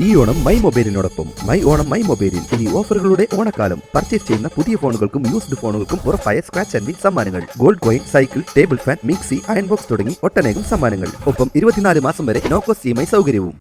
ഈ ഓണം മൈ മൊബൈലിനോടൊപ്പം my Onam my മൊബൈലിൽ ഇനി ഓഫറുകളുടെ ഓണക്കാലം. പർച്ചേസ് ചെയ്യുന്ന പുതിയ ഫോണുകൾക്കും യൂസ്ഡ് ഫോണുകൾക്കും ഉറപ്പായ സ്ക്രാച്ച് ആൻഡ് വിൻ സമ്മാനങ്ങൾ, gold coin, cycle, table fan, mixie, iron box തുടങ്ങി ഒട്ടനേകം സമ്മാനങ്ങൾ. ഒപ്പം 24 മാസം വരെ നോ കോസ്റ്റ് EMI സൗകര്യവും.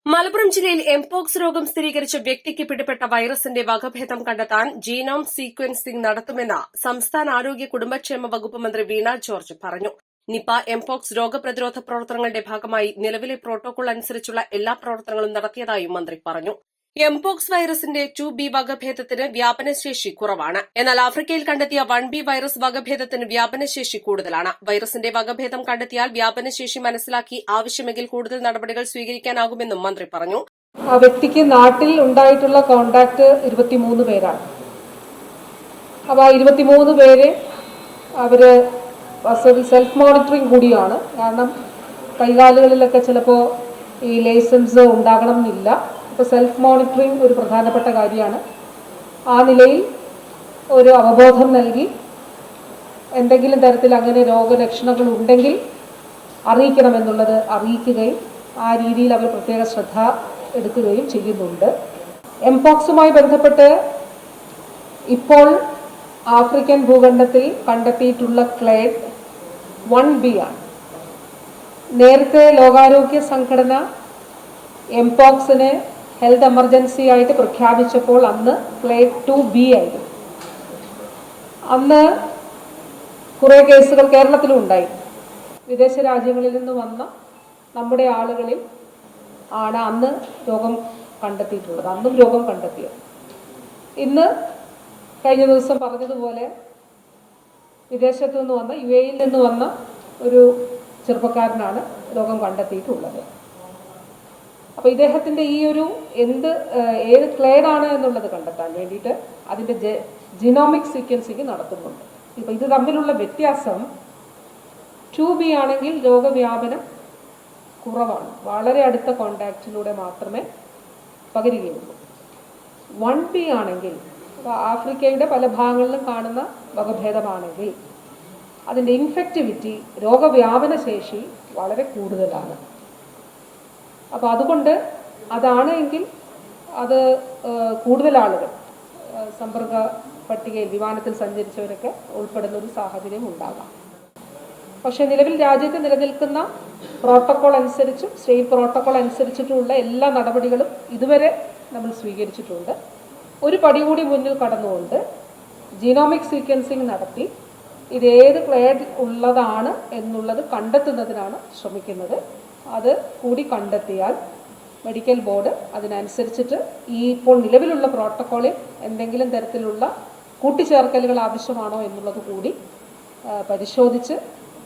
മലപ്പുറം ജില്ലയിൽ എംപോക്സ് രോഗം സ്ഥിരീകരിച്ച വ്യക്തിക്ക് പിടിപെട്ട വൈറസിന്റെ വകഭേദം കണ്ടെത്താൻ ജീനോം സീക്വൻസിംഗ് നടത്തുമെന്ന് സംസ്ഥാന ആരോഗ്യ കുടുംബക്ഷേമ വകുപ്പ് മന്ത്രി വീണ ജോർജ് പറഞ്ഞു. നിപ എംപോക്സ് രോഗപ്രതിരോധ പ്രവർത്തനങ്ങളുടെ ഭാഗമായി നിലവിലെ പ്രോട്ടോകോൾ അനുസരിച്ചുള്ള എല്ലാ പ്രവർത്തനങ്ങളും നടത്തിയതായും മന്ത്രി പറഞ്ഞു. എംപോക്സ് വൈറസിന്റെ 2B വകഭേദത്തിന് വ്യാപനശേഷി കുറവാണ്. എന്നാൽ ആഫ്രിക്കയിൽ കണ്ടെത്തിയ 1B വൈറസ് വകഭേദത്തിന് വ്യാപനശേഷി കൂടുതലാണ്. വൈറസിന്റെ വകഭേദം കണ്ടെത്തിയാൽ വ്യാപനശേഷി മനസ്സിലാക്കി ആവശ്യമെങ്കിൽ കൂടുതൽ നടപടികൾ സ്വീകരിക്കാനാകുമെന്നും മന്ത്രി പറഞ്ഞു. ആ വ്യക്തിക്ക് നാട്ടിൽ ഉണ്ടായിട്ടുള്ള കോണ്ടാക്ട് 23 പേരാണ്. അപ്പോൾ ആ 23 പേര് അവര് സെൽഫ് മോണിറ്ററിംഗ് കൂടിയാണ്. കാരണം കൈകാലുകളിലൊക്കെ ചിലപ്പോൾ ഈ ലൈസൻസ് ഉണ്ടാകണം എന്നില്ല. അപ്പോൾ സെൽഫ് മോണിറ്ററിംഗ് ഒരു പ്രധാനപ്പെട്ട കാര്യമാണ്. ആ നിലയിൽ ഒരു അവബോധം നൽകി എന്തെങ്കിലും തരത്തിൽ അങ്ങനെ രോഗലക്ഷണങ്ങൾ ഉണ്ടെങ്കിൽ അറിയിക്കണമെന്നുള്ളത് അറിയിക്കുകയും ആ രീതിയിൽ അവർ പ്രത്യേക ശ്രദ്ധ എടുക്കുകയും ചെയ്യുന്നുണ്ട്. എംപോക്സുമായി ബന്ധപ്പെട്ട് ഇപ്പോൾ ആഫ്രിക്കൻ ഭൂഖണ്ഡത്തിൽ കണ്ടെത്തിയിട്ടുള്ള ക്ലേഡ് 1B ആണ്. നേരത്തെ ലോകാരോഗ്യ സംഘടന എംപോക്സിനെ ഹെൽത്ത് എമർജൻസി ആയിട്ട് പ്രഖ്യാപിച്ചപ്പോൾ അന്ന് ക്ലേഡ് 2B ആയിരുന്നു. അന്ന് കുറേ കേസുകൾ കേരളത്തിലും ഉണ്ടായി. വിദേശ രാജ്യങ്ങളിൽ നിന്ന് വന്ന നമ്മുടെ ആളുകളിൽ ആണ് അന്ന് രോഗം കണ്ടെത്തിയിട്ടുള്ളത്. അന്നും രോഗം കണ്ടെത്തിയത്. ഇന്ന് കഴിഞ്ഞ ദിവസം പറഞ്ഞതുപോലെ വിദേശത്തു നിന്ന് വന്ന UAE-യിൽ നിന്ന് വന്ന ഒരു ചെറുപ്പക്കാരനാണ് രോഗം കണ്ടെത്തിയിട്ടുള്ളത്. അപ്പോൾ ഇദ്ദേഹത്തിൻ്റെ ഈ ഒരു ഏത് ക്ലേഡാണ് എന്നുള്ളത് കണ്ടെത്താൻ വേണ്ടിയിട്ട് അതിൻ്റെ ജിനോമിക് സീക്വൻസിങ് നടത്തുന്നുണ്ട്. ഇപ്പോൾ ഇത് തമ്മിലുള്ള വ്യത്യാസം 2B ആണെങ്കിൽ രോഗവ്യാപനം കുറവാണ്. വളരെ അടുത്ത കോണ്ടാക്റ്റിലൂടെ മാത്രമേ പകരുകയുള്ളൂ. 1B ആണെങ്കിൽ ആഫ്രിക്കയുടെ പല ഭാഗങ്ങളിലും കാണുന്ന വകഭേദമാണെങ്കിൽ അതിൻ്റെ ഇൻഫെക്റ്റിവിറ്റി, രോഗവ്യാപന ശേഷി വളരെ കൂടുതലാണ്. അപ്പോൾ അതുകൊണ്ട് അതാണ് എങ്കിൽ അത് കൂടുതൽ ആളുകൾ സമ്പർക്ക പട്ടികയിൽ വിമാനത്തിൽ സഞ്ചരിച്ചവരൊക്കെ ഉൾപ്പെടുന്ന ഒരു സാഹചര്യം ഉണ്ടാകാം. പക്ഷേ നിലവിൽ രാജ്യത്ത് നിലനിൽക്കുന്ന പ്രോട്ടോകോൾ അനുസരിച്ചും സ്റ്റേറ്റ് പ്രോട്ടോകോൾ അനുസരിച്ചിട്ടുള്ള എല്ലാ നടപടികളും ഇതുവരെ നമ്മൾ സ്വീകരിച്ചിട്ടുണ്ട്. ഒരു പടി കൂടി മുന്നിൽ കടന്നുകൊണ്ട് ജീനോമിക് സീക്വൻസിങ് നടത്തി ഇതേത് ക്ലേഡ് ഉള്ളതാണ് എന്നുള്ളത് കണ്ടെത്തുന്നതിനാണ് ശ്രമിക്കുന്നത്. അത് കൂടി കണ്ടെത്തിയാൽ മെഡിക്കൽ ബോർഡ് അതിനനുസരിച്ചിട്ട് ഈ ഇപ്പോൾ നിലവിലുള്ള പ്രോട്ടോക്കോളിൽ എന്തെങ്കിലും തരത്തിലുള്ള കൂട്ടിച്ചേർക്കലുകൾ ആവശ്യമാണോ എന്നുള്ളത് കൂടി പരിശോധിച്ച്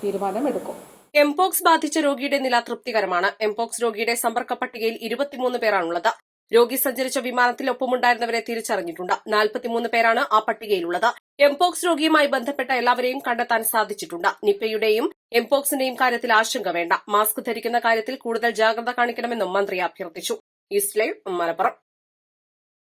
തീരുമാനമെടുക്കും. എംപോക്സ് ബാധിച്ച രോഗിയുടെ നില തൃപ്തികരമാണ്. എംപോക്സ് രോഗിയുടെ സമ്പർക്ക പട്ടികയിൽ 23 പേരാണുള്ളത്. രോഗി സഞ്ചരിച്ച വിമാനത്തിൽ ഒപ്പമുണ്ടായിരുന്നവരെ തിരിച്ചറിഞ്ഞിട്ടുണ്ട്. 43 പേരാണ് ആ പട്ടികയിലുള്ളത്. എംപോക്സ് രോഗിയുമായി ബന്ധപ്പെട്ട എല്ലാവരെയും കണ്ടെത്താൻ സാധിച്ചിട്ടുണ്ട്. നിപ്പയുടെയും എംപോക്സിന്റെയും കാര്യത്തിൽ ആശങ്ക വേണ്ട. മാസ്ക് ധരിക്കുന്ന കാര്യത്തിൽ കൂടുതൽ ജാഗ്രത കാണിക്കണമെന്നും മന്ത്രി അഭ്യർത്ഥിച്ചു. East live, Malappuram.